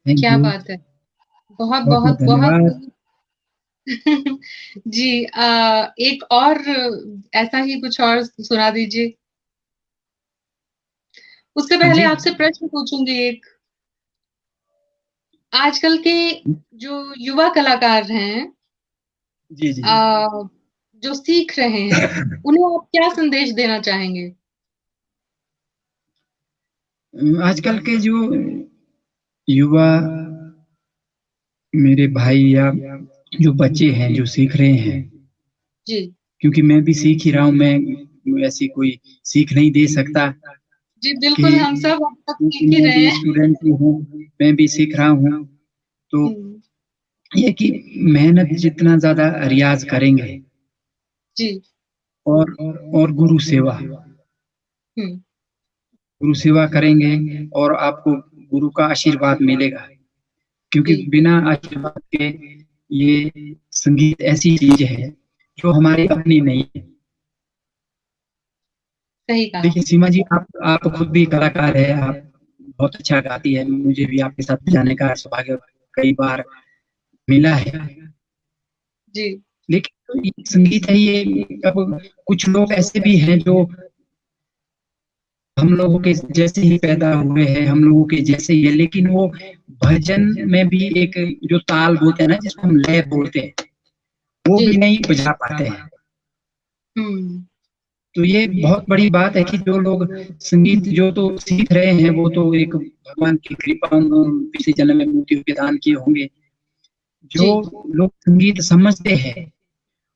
क्या बात है, बहुत बहुत बहुत बहुत धन्यवाद। जी, एक और ऐसा ही कुछ और सुना दीजिए। उससे हाँ पहले जी। आपसे प्रश्न पूछूंगी एक। आजकल के जो युवा कलाकार हैं, जी जी। जो सीख रहे हैं, उन्हें आप क्या संदेश देना चाहेंगे? आजकल के जो युवा मेरे भाई या जो बच्चे हैं जो सीख रहे हैं, जी, क्योंकि मैं भी सीख ही रहा हूँ, मैं ऐसी कोई सीख नहीं दे सकता जी, कि, बिल्कुल, हम सब अब तक क्योंकि सीख ही मैं रहे भी हैं। स्टूडेंट ही हूँ, मैं भी सीख रहा हूँ। तो हुँ, ये कि मेहनत जितना ज़्यादा रियाज़ करेंगे जी, और गुरु सेवा, हुँ, गुरु सेवा करेंगे और आपको गुरु का आशीर्वाद मिलेगा, क्योंकि जी, बिना आशीर्वाद के ये संगीत ऐसी चीज है जो हमारी अपनी नहीं है। सही कहा। देखिए सीमा जी, आप खुद भी कलाकार है, आप बहुत अच्छा गाती है, मुझे भी आपके साथ जाने का सौभाग्य कई बार मिला है। जी, लेकिन तो ये संगीत है ये, अब कुछ लोग ऐसे भी हैं जो हम लोगों के जैसे ही पैदा हुए हैं, हम लोगों के जैसे ही है, लेकिन वो भजन में भी एक जो ताल बोलते हैं ना, जिसको हम लय बोलते हैं, वो जी, भी नहीं बजा पाते हैं। हुँ, तो ये बहुत बड़ी बात है कि जो लोग संगीत जो तो सीख रहे हैं, वो तो एक भगवान की कृपा पिछले जन्म में मृत्यु के दान किए होंगे। जो जी, लोग संगीत समझते हैं,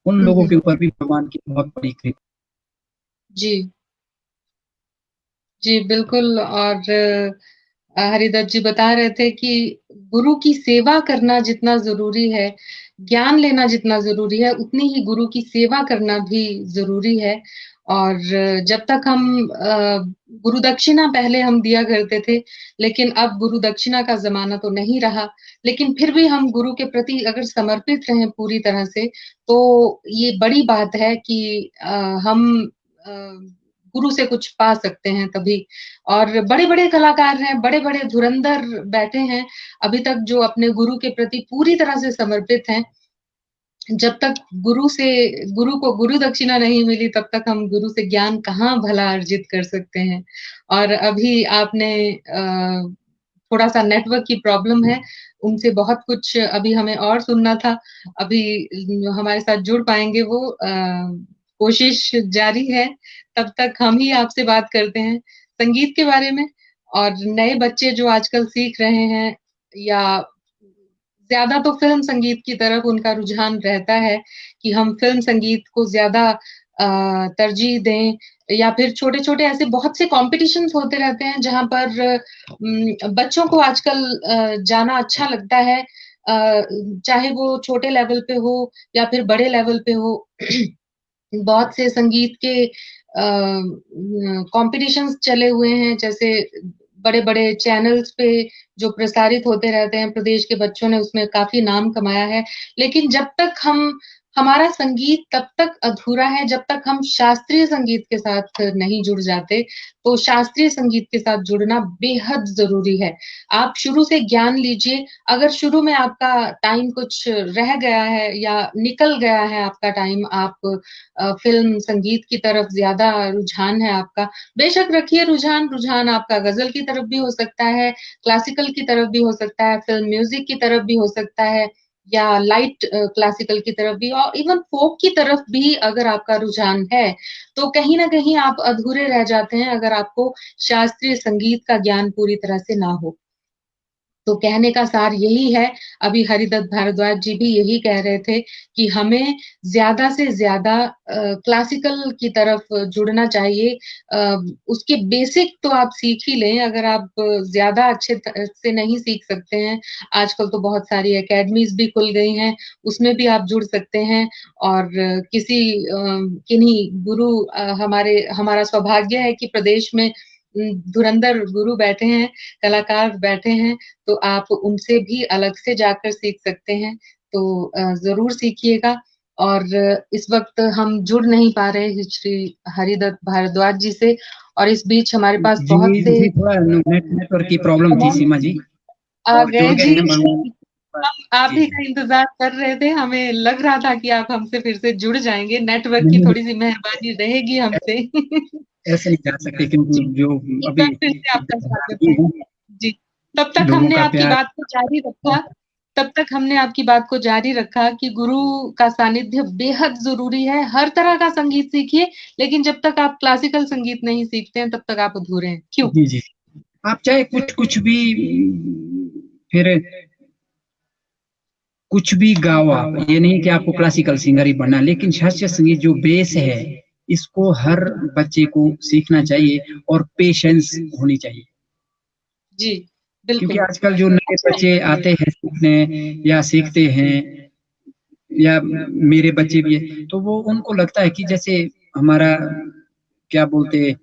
उन हुँ, लोगों हुँ, के ऊपर भी भगवान की बहुत बड़ी कृपा। जी, जी, बिल्कुल। और हरिदत्त जी बता रहे थे कि गुरु की सेवा करना जितना ज़रूरी है, ज्ञान लेना जितना ज़रूरी है, उतनी ही गुरु की सेवा करना भी ज़रूरी है। और जब तक हम गुरु दक्षिणा पहले हम दिया करते थे, लेकिन अब गुरु दक्षिणा का ज़माना तो नहीं रहा। लेकिन फिर भी हम गुरु के प्रति अगर समर्पित रहें पूरी तरह से, तो ये बड़ी बात है कि हम अ, गुरु से कुछ पा सकते हैं तभी। और बड़े-बड़े कलाकार हैं, बड़े-बड़े धुरंधर बैठे हैं, अभी तक जो अपने गुरु के प्रति पूरी तरह से समर्पित हैं। जब तक गुरु को गुरु दक्षिणा नहीं मिली, तब तक हम गुरु से ज्ञान कहाँ भला अर्जित कर सकते हैं। और अभी आपने थोड़ा-सा नेटवर्क की प्रॉब्लम है, उनसे बहुत कुछ अभी हमें और सुनना था। अभी हमारे साथ जुड़ पाएँगे वो, कोशिश जारी है, तब तक हम ही आपसे बात करते हैं संगीत के बारे में। और नए बच्चे जो आजकल सीख रहे हैं, या ज़्यादा तो फ़िल्म संगीत की तरफ उनका रुझान रहता है कि हम फ़िल्म संगीत को ज़्यादा तरजीह दें, या फिर छोटे-छोटे ऐसे बहुत से कॉम्पिटिशन्स होते रहते हैं जहाँ पर बच्चों को आजकल जाना अच्छा लगता है। चाहे वो छोटे लेवल पे हो या फिर बड़े लेवल पे हो। बहुत से संगीत के कॉम्पिटिशन्स चले हुए हैं, जैसे बड़े-बड़े चैनल्स पे जो प्रसारित होते रहते हैं, प्रदेश के बच्चों ने उसमें काफ़ी नाम कमाया है। लेकिन जब तक हमारा संगीत तब तक अधूरा है, जब तक हम शास्त्रीय संगीत के साथ नहीं जुड़ जाते। तो शास्त्रीय संगीत के साथ जुड़ना बेहद ज़रूरी है। आप शुरू से ज्ञान लीजिए, अगर शुरू में आपका टाइम कुछ रह गया है या निकल गया है आपका टाइम, आप फ़िल्म, संगीत की तरफ ज़्यादा रुझान है आपका, बेशक रखिए रुझान। रुझान आपका ग़ज़ल की तरफ भी हो सकता है, क्लासिकल की तरफ भी हो सकता है, फ़िल्म म्यूज़िक की तरफ भी हो सकता है, या लाइट क्लासिकल की तरफ भी, और इवन फ़ोक की तरफ भी अगर आपका रुझान है, तो कहीं न कहीं आप अधूरे रह जाते हैं अगर आपको शास्त्रीय संगीत का ज्ञान पूरी तरह से ना हो। तो कहने का सार यही है, अभी हरिदत्त भारद्वाज जी भी यही कह रहे थे कि हमें ज़्यादा से ज़्यादा क्लासिकल की तरफ जुड़ना चाहिए। उसके बेसिक तो आप सीख ही लें, अगर आप ज़्यादा अच्छे से नहीं सीख सकते हैं, आजकल तो बहुत सारी अकेडमीज़ भी खुल गई हैं, उसमें भी आप जुड़ सकते हैं। और किन्हीं गुरु, हमारा सौभाग्य है कि प्रदेश में धुरंधर गुरु बैठे हैं, कलाकार बैठे हैं, तो आप उनसे भी अलग से जाकर सीख सकते हैं। तो ज़रूर सीखिएगा। और इस वक़्त हम जुड़ नहीं पा रहे हैं श्री हरिदत्त भारद्वाज जी से, और इस बीच हमारे पास जी बहुत से जी, थोड़ा नेटवर्क की प्रॉब्लम थी सीमा जी, आ और जुड़ गए गए जी। हैं भगवान। हम आप जी ही जी, का इंतज़ार कर रहे थे, हमें लग रहा था कि आप हमसे फिर से जुड़ जाएँगे, नेटवर्क की नहीं थोड़ी-सी मेहरबानी रहेगी हमसे। ऐसे नहीं जा सकते, क्योंकि जी, जो एक अभी बार फिर से आपका स्वागत ही है। है, जी, तब तक लोगों हमने का आपकी प्यार। बात को जारी रखा, तब तक हमने आपकी बात को जारी रखा कि गुरु का सानिध्य बेहद ज़रूरी है। हर तरह का संगीत सीखिए, लेकिन जब तक आप क्लासिकल संगीत नहीं सीखते हैं, तब तक आप अधूरे हैं। क्यों? जी जी, आप चाहे कुछ कुछ भी फिर कुछ भी गाओ, आप ये नहीं कि आपको क्लासिकल सिंगर ही बनना, लेकिन शास्त्रीय संगीत जो बेस है, इसको हर बच्चे को सीखना चाहिए और पेशेंस होनी चाहिए। जी, क्योंकि बिल्कुल। आजकल जो नए अच्छा। बच्चे आते हैं सीखने या सीखते हैं, या मेरे बच्चे भी हैं, तो वो उनको लगता है कि जैसे हमारा क्या बोलते हैं,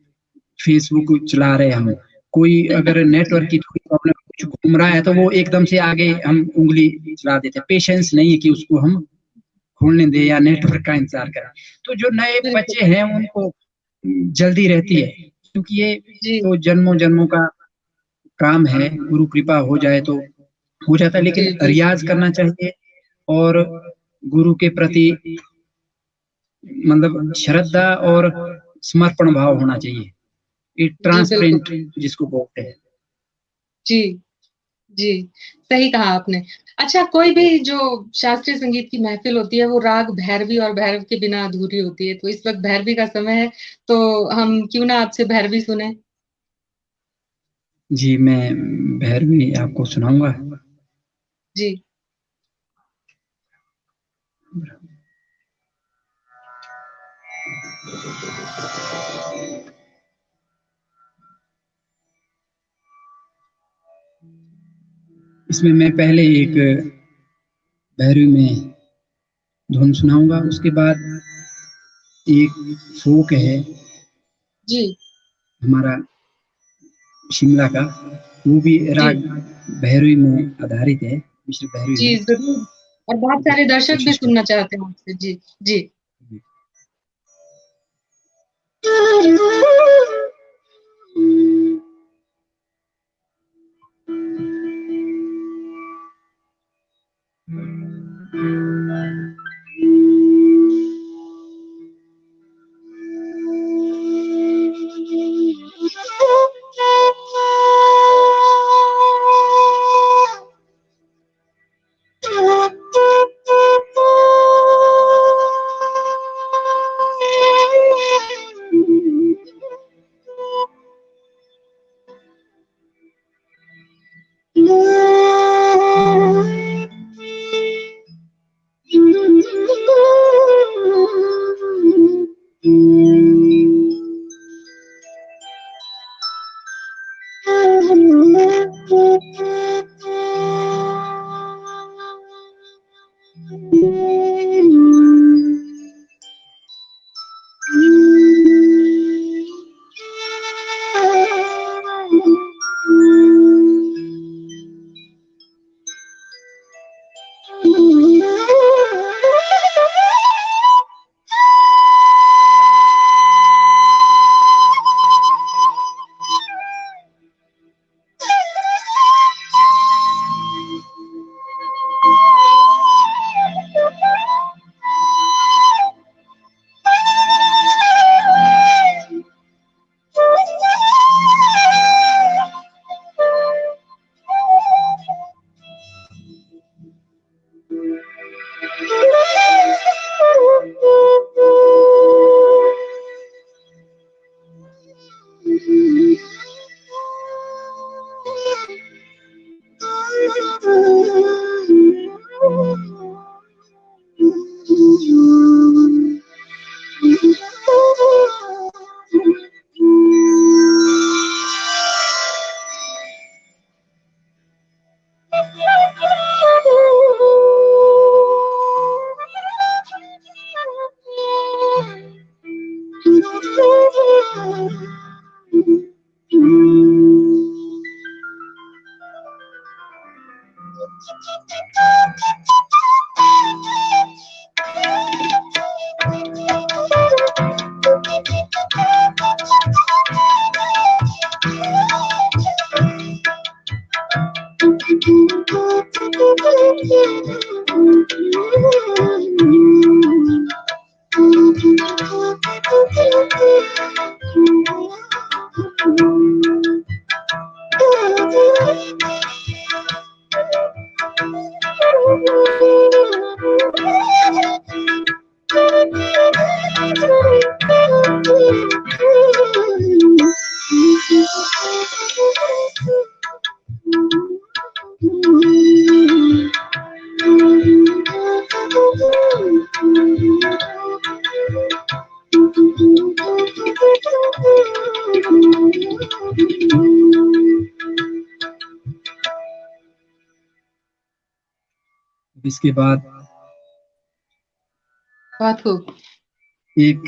फेसबुक चला रहे हम, कोई अगर नेटवर्क की थोड़ी प्रॉब्लम कुछ घूम रहा है तो वो एकदम से आगे हम उँगली चला देते हैं। पेशेंस नहीं है कि उसको हम खोलने दें या नेटवर्क का इंतज़ार करें। तो जो नए बिल्कुल। बच्चे हैं उनको जल्दी रहती है, क्योंकि ये जी, तो जन्मों-जन्मों का काम है, गुरु कृपा हो जाए तो हो जाता है, लेकिन जी, बिल्कुल। रियाज़ करना चाहिए और गुरु के प्रति मतलब श्रद्धा और समर्पण भाव होना चाहिए। एक जी, बिल्कुल। ट्रांसपेरेंट जिसको बोलते हैं। जी, जी, सही कहा आपने। अच्छा, कोई भी जो शास्त्रीय संगीत की महफ़िल होती है, वो राग भैरवी और भैरव के बिना अधूरी होती है। तो इस वक़्त भैरवी का समय है, तो हम क्यों ना आपसे भैरवी सुनें? जी, मैं भैरवी आपको सुनाऊँगा। जी। इसमें मैं पहले एक भैरवी में धुन सुनाऊँगा, उसके बाद एक फ़ोक है जी, हमारा शिमला का, वो भी जी, राग भैरवी में आधारित है, मिश्र भैरवी जी, में। ज़रूर। और बहुत सारे दर्शक भी कोशिश सुनना करते चाहते हैं आपसे। जी, जी। हैं। इसके बाद बहुत खूब। एक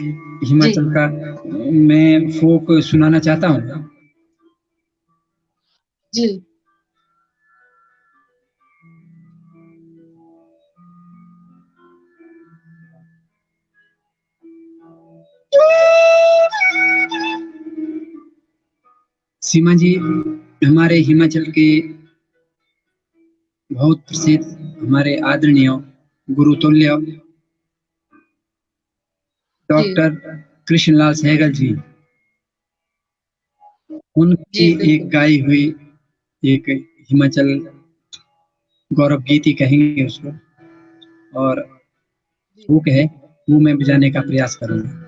हिमाचल का मैं फोक सुनाना चाहता हूँ। जी। सीमा जी हमारे हिमाचल के बहुत प्रसिद्ध, हमारे आदरणीय गुरुतुल्य डॉक्टर कृष्णलाल सहगल जी, उनकी जी एक गाई हुई एक हिमाचल गौरव गीति कहेंगे उसको, और फूक है वो मैं बजाने का प्रयास करूंगा।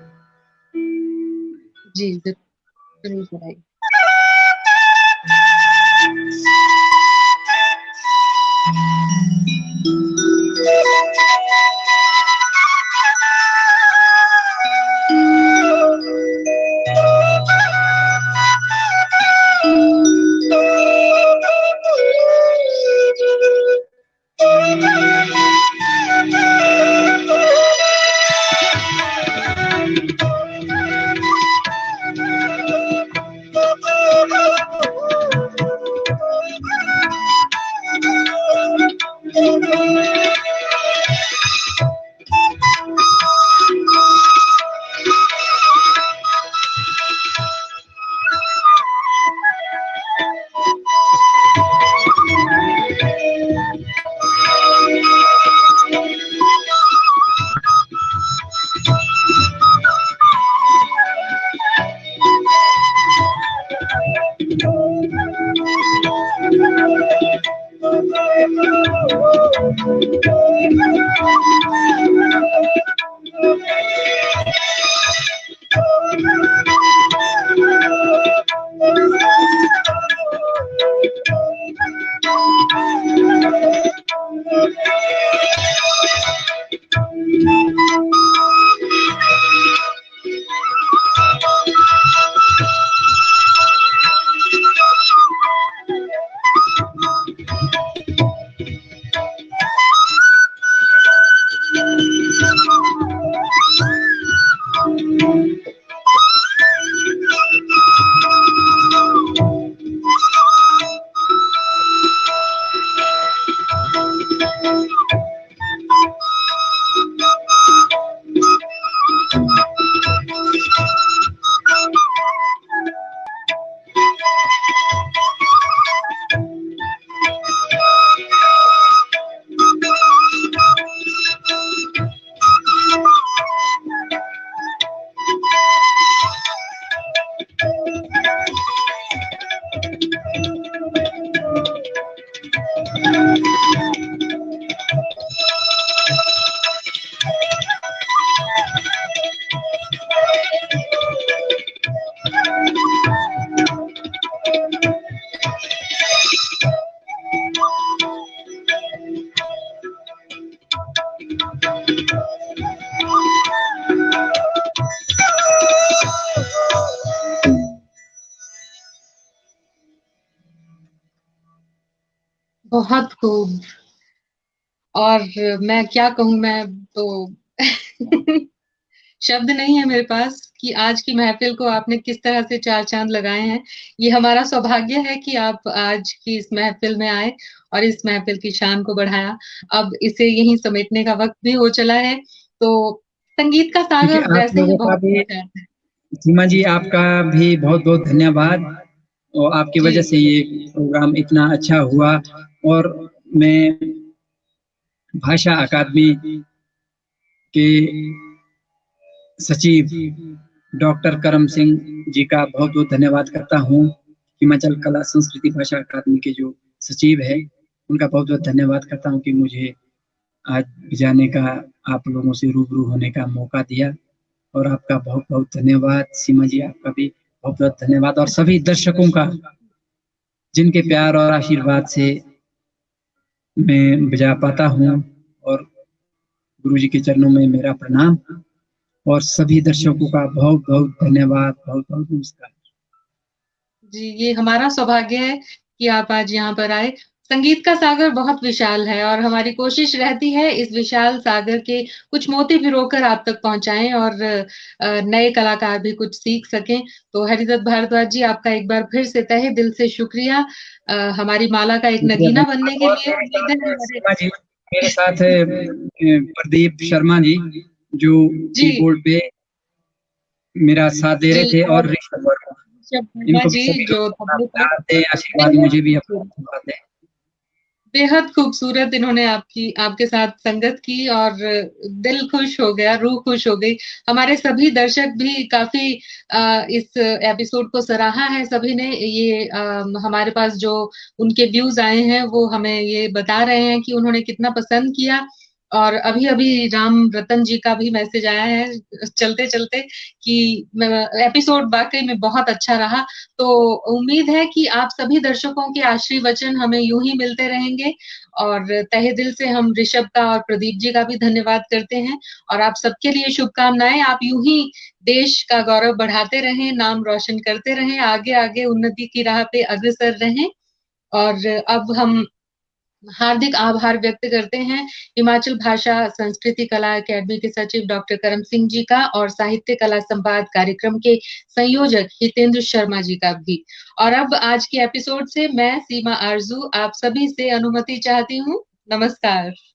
जी जरूर बताइए। बहुत खूब। और मैं क्या कहूँ, मैं तो शब्द नहीं है मेरे पास कि आज की महफिल को आपने किस तरह से चार चांद लगाए हैं। ये हमारा सौभाग्य है कि आप आज की इस महफिल में आए और इस महफिल की शान को बढ़ाया। अब इसे यहीं समेटने का वक्त भी हो चला है, तो संगीत का ठीक है, सागर आप वैसे ही लोगों का बहुत भी, है। सीमा जी आपका भी बहुत बहुत धन्यवाद, और आपकी जी वजह से ये प्रोग्राम इतना अच्छा हुआ। और मैं भाषा अकादमी के सचिव डॉक्टर करम सिंह जी का बहुत बहुत धन्यवाद करता हूँ। हिमाचल कला संस्कृति भाषा अकादमी के जो सचिव है उनका बहुत बहुत धन्यवाद करता हूँ कि मुझे आज जाने का, आप लोगों से रूबरू होने का मौका दिया। और आपका बहुत बहुत धन्यवाद सीमा जी, आपका भी बहुत बहुत धन्यवाद, और सभी दर्शकों का जिनके प्यार और आशीर्वाद से मैं बजा पाता हूँ। और गुरु जी के चरणों में मेरा प्रणाम, और सभी दर्शकों का बहुत बहुत धन्यवाद, बहुत बहुत नमस्कार। जी, ये हमारा सौभाग्य है कि आप आज यहाँ पर आए। संगीत का सागर बहुत विशाल है और हमारी कोशिश रहती है इस विशाल सागर के कुछ मोती भिगोकर आप तक पहुंचाएं और नए कलाकार भी कुछ सीख सकें। तो हरिदत्त भारद्वाज जी, आपका एक बार फिर से तहे दिल से शुक्रिया हमारी माला का एक शुक्रिया नगीना बनने धन्यवाद। के और लिए। मेरे उम्मीद है साथ हमारे सीमा जी, मेरे साथ प्रदीप शर्मा जी जो जी कीबोर्ड पे मेरा साथ दे जी रहे थे, और और ऋषभ वर्मा, ऋषभ शर्मा इनको भी जी सभी जो लोग तबले पर प्यार दें, आशीर्वाद बेहद मुझे भी अपना खूबसूरत आशीर्वाद दें। बेहद खूबसूरत इन्होंने आपके साथ संगत की और दिल खुश हो गया, रूह खुश हो गई। हमारे सभी दर्शक भी काफी इस एपिसोड को सराहा है। सभी ने ये हमारे पास जो उनके व्यूज आए हैं वो हमें ये बता रहे हैं कि उन्होंने कितना पसंद किया। और अभी अभी राम रतन जी का भी मैसेज आया है चलते चलते कि एपिसोड वाकई में बहुत अच्छा रहा। तो उम्मीद है कि आप सभी दर्शकों के आशीर्वचन हमें यूं ही मिलते रहेंगे। और तहे दिल से हम ऋषभ का और प्रदीप जी का भी धन्यवाद करते हैं। और आप सबके लिए शुभकामनाएं। आप यूं ही देश का गौरव बढ़ाते रहें, नाम रोशन करते रहें, आगे आगे उन्नति की राह पे अग्रसर रहें। और अब हम हार्दिक आभार व्यक्त करते हैं हिमाचल भाषा संस्कृति कला अकेडमी के सचिव डॉक्टर करम सिंह जी का और साहित्य कला संवाद कार्यक्रम के संयोजक हितेंद्र शर्मा जी का भी। और अब आज के एपिसोड से मैं सीमा आरजू आप सभी से अनुमति चाहती हूँ। नमस्कार।